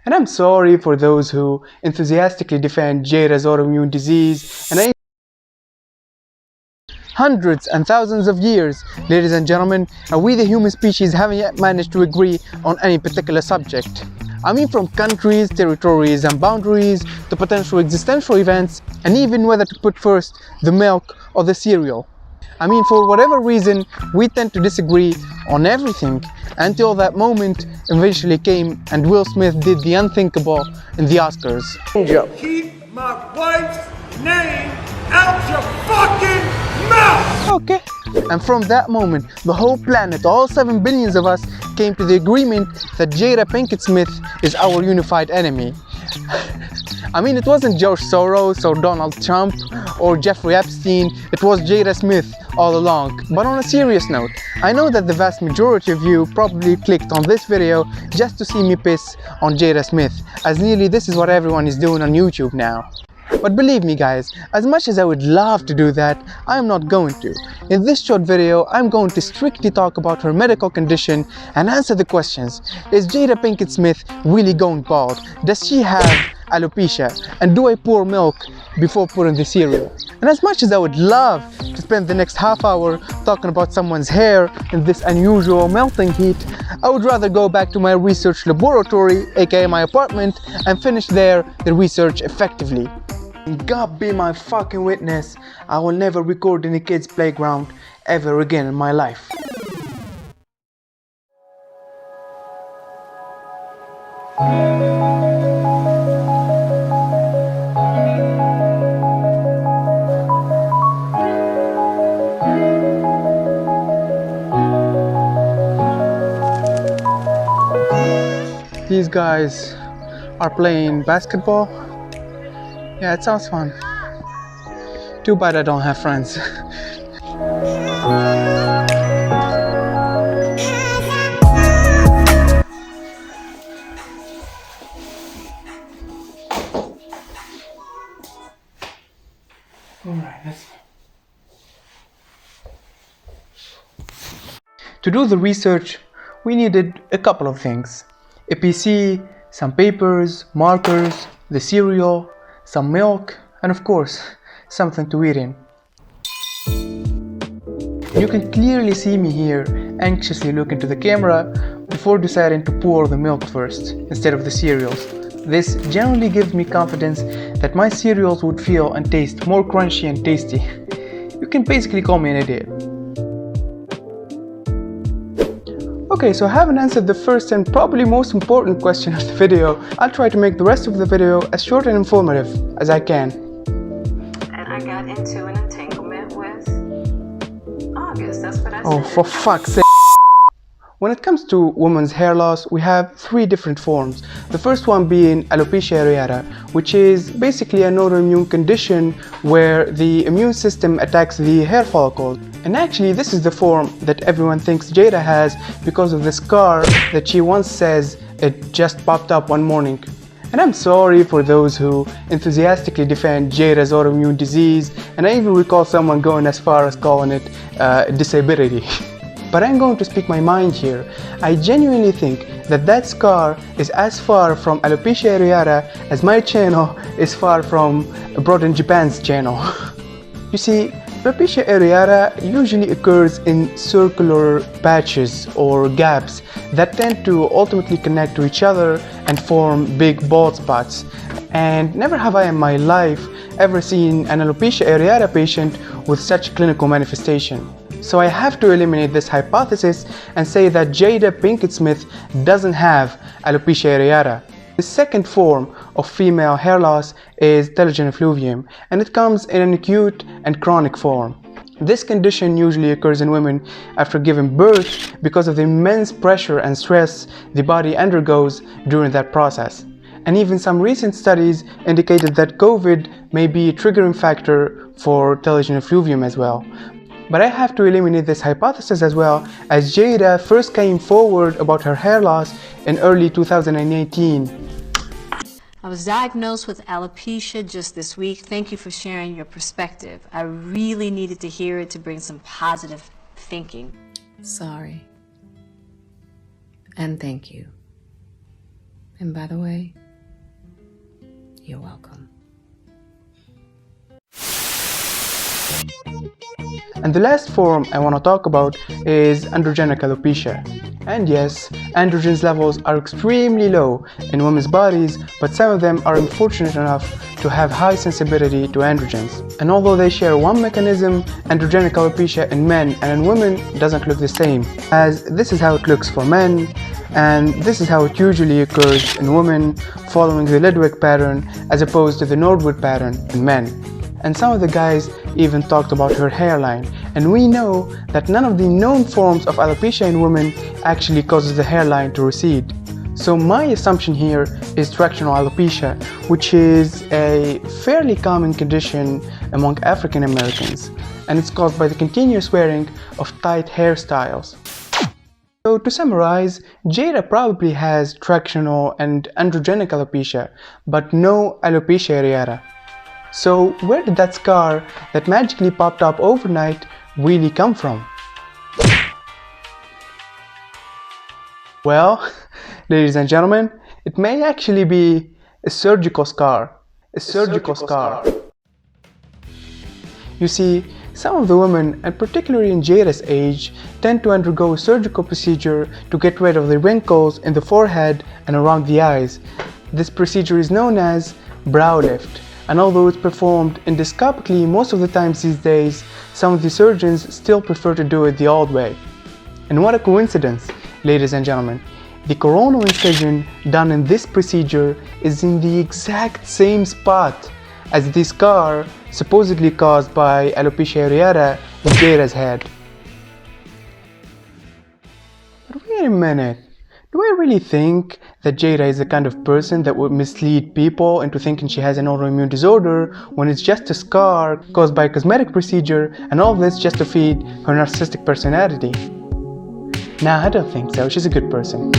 And I'm sorry for those who enthusiastically defend Jada's autoimmune disease, and hundreds and thousands of years, ladies and gentlemen, and we the human species haven't yet managed to agree on any particular subject. I mean, from countries, territories and boundaries to potential existential events, and even whether to put first the milk or the cereal. I mean, for whatever reason, we tend to disagree on everything until that moment eventually came and Will Smith did the unthinkable in the Oscars. Keep my wife's name out your fucking mouth! Okay. And from that moment, the whole planet, all 7 billion of us, came to the agreement that Jada Pinkett Smith is our unified enemy. I mean, it wasn't George Soros or Donald Trump or Jeffrey Epstein, it was Jada Smith all along. But on a serious note, I know that the vast majority of you probably clicked on this video just to see me piss on Jada Smith, as nearly this is what everyone is doing on YouTube now. But believe me guys, as much as I would love to do that, I am not going to. In this short video, I'm going to strictly talk about her medical condition and answer the questions. Is Jada Pinkett Smith really going bald? Does she have alopecia? And do I pour milk before putting the cereal? And as much as I would love to spend the next half hour talking about someone's hair in this unusual melting heat, I would rather go back to my research laboratory, aka my apartment, and finish there the research effectively. God be my fucking witness, I will never record in a kid's playground ever again in my life. These guys are playing basketball. Yeah, it sounds fun. Too bad I don't have friends. To do the research, we needed a couple of things. A PC, some papers, markers, the cereal, some milk, and of course, something to eat in. You can clearly see me here anxiously look into the camera before deciding to pour the milk first, instead of the cereals. This generally gives me confidence that my cereals would feel and taste more crunchy and tasty. You can basically call me an idiot. Okay, so I haven't answered the first and probably most important question of the video. I'll try to make the rest of the video as short and informative as I can. And I got into an entanglement with August, that's what I said. Oh, for fuck's sake. When it comes to women's hair loss, we have 3 different forms. The first one being alopecia areata, which is basically an autoimmune condition where the immune system attacks the hair follicles. And actually, this is the form that everyone thinks Jada has because of the scar that she once says it just popped up one morning. And I'm sorry for those who enthusiastically defend Jada's autoimmune disease, and I even recall someone going as far as calling it disability. But I'm going to speak my mind here. I genuinely think that that scar is as far from alopecia areata as my channel is far from Abroad in Japan's channel. You see, alopecia areata usually occurs in circular patches or gaps that tend to ultimately connect to each other and form big bald spots. And never have I in my life ever seen an alopecia areata patient with such clinical manifestation. So I have to eliminate this hypothesis and say that Jada Pinkett Smith doesn't have alopecia areata. The second form of female hair loss is telogen effluvium, and it comes in an acute and chronic form. This condition usually occurs in women after giving birth because of the immense pressure and stress the body undergoes during that process. And even some recent studies indicated that COVID may be a triggering factor for telogen effluvium as well. But I have to eliminate this hypothesis as well, as Jada first came forward about her hair loss in early 2018. I was diagnosed with alopecia just this week. Thank you for sharing your perspective. I really needed to hear it to bring some positive thinking. Sorry. And thank you. And by the way, you're welcome. And the last form I want to talk about is androgenic alopecia. And yes, androgens levels are extremely low in women's bodies, but some of them are unfortunate enough to have high sensibility to androgens. And although they share one mechanism, androgenic alopecia in men and in women doesn't look the same, as this is how it looks for men, and this is how it usually occurs in women, following the Ludwig pattern as opposed to the Nordwood pattern in men. And some of the guys even talked about her hairline, and we know that none of the known forms of alopecia in women actually causes the hairline to recede. So my assumption here is tractional alopecia, which is a fairly common condition among African Americans, and it's caused by the continuous wearing of tight hairstyles. So to summarize, Jada probably has tractional and androgenic alopecia, but no alopecia areata. So where did that scar that magically popped up overnight really come from? Well, ladies and gentlemen, it may actually be a surgical scar. You see, some of the women, and particularly in Jada's age, tend to undergo a surgical procedure to get rid of the wrinkles in the forehead and around the eyes. This procedure is known as brow lift. And although it's performed endoscopically most of the times these days, some of the surgeons still prefer to do it the old way. And what a coincidence, ladies and gentlemen. The coronal incision done in this procedure is in the exact same spot as the scar supposedly caused by alopecia areata in Jada's head. But wait a minute. Do I really think that Jada is the kind of person that would mislead people into thinking she has an autoimmune disorder when it's just a scar caused by a cosmetic procedure, and all this just to feed her narcissistic personality? Nah, I don't think so. She's a good person.